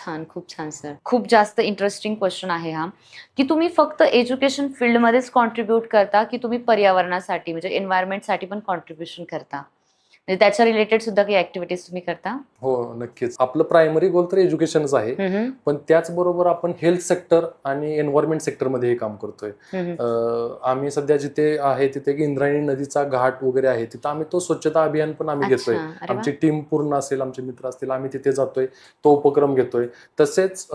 छान, खूप छान सर. खूप जास्त इंटरेस्टिंग क्वेश्चन आहे हा, की तुम्ही फक्त एज्युकेशन फील्डमध्येच कॉन्ट्रिब्यूट करता, की तुम्ही पर्यावरणासाठी म्हणजे एन्व्हायर्नमेंटसाठी पण कॉन्ट्रिब्युशन करता? म्हणजे त्याच्या रिलेटेड सुद्धा काही ॲक्टिव्हिटीज तुम्ही करता? हो, नक्कीच. आपलं प्रायमरी गोल तर एज्युकेशनच आहे. हं, हं. पण त्याचबरोबर आपण हेल्थ सेक्टर आणि एन्व्हायरमेंट सेक्टरमध्ये हे काम करतोय. हं, हं. आम्ही सध्या जिथे आहे तिथे एक इंद्रायणी नदीचा घाट वगैरे आहे. तिथं आम्ही तो स्वच्छता अभियान पण आम्ही घेतोय. अच्छा. अरे वाह! आमची टीम पूर्ण असेल, आमचे मित्र असतील, आम्ही तिथे जातोय. तो उपक्रम घेतोय. तसेच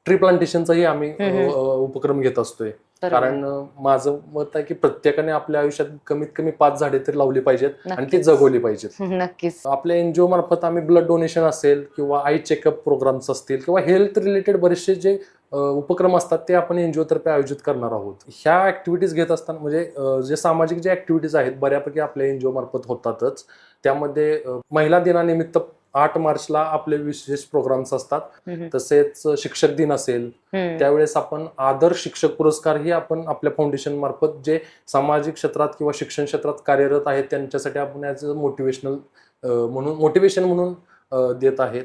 ट्री प्लांटेशनचाही आम्ही हं, हं. उपक्रम घेत असतोय. बरोबर. कारण माझं मत आहे की प्रत्येकाने आपल्या आयुष्यात कमीत कमी 5 झाडे तरी लावली पाहिजेत आणि ती नक्कीच. जगवली पाहिजेत. नक्कीच. आपल्या एनजीओ मार्फत आम्ही ब्लड डोनेशन असेल किंवा आय चेकअप प्रोग्राम्स असतील किंवा हेल्थ रिलेटेड बरेचसे जे उपक्रम असतात ते आपण एनजीओ तर्फे आयोजित करणार आहोत. ह्या ऍक्टिव्हिटीज घेत असताना म्हणजे जे सामाजिक जे ऍक्टिव्हिटीज आहेत बऱ्यापैकी आपल्या एनजीओ मार्फत होतातच. त्यामध्ये महिला दिनानिमित्त 8 मार्चला आपले विशेष प्रोग्राम्स असतात. हं, हं. तसेच शिक्षक दिन असेल हं. त्यावेळेस आपण आदर्श शिक्षक पुरस्कारही आपण आपल्या फाउंडेशन मार्फत जे सामाजिक क्षेत्रात किंवा शिक्षण क्षेत्रात कार्यरत आहेत त्यांच्यासाठी आपण ॲज अ मोटिवेशन म्हणून देत आहेत.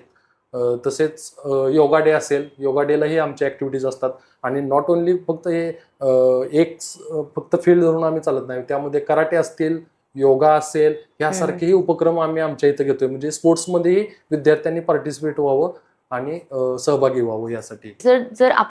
तसेच योगा डे असेल, योगा डेलाही आमच्या ॲक्टिव्हिटीज असतात आणि नॉट ओन्ली फक्त हे फक्त फील्ड धरून आम्ही चालत नाही. त्यामध्ये कराटे असतील, योगा असेल यासारखेही उपक्रम आम्ही आमच्या इथं घेतोय. म्हणजे स्पोर्ट्समध्येही विद्यार्थ्यांनी पार्टिसिपेट व्हावं आणि सहभागी व्हावं यासाठी. जर जर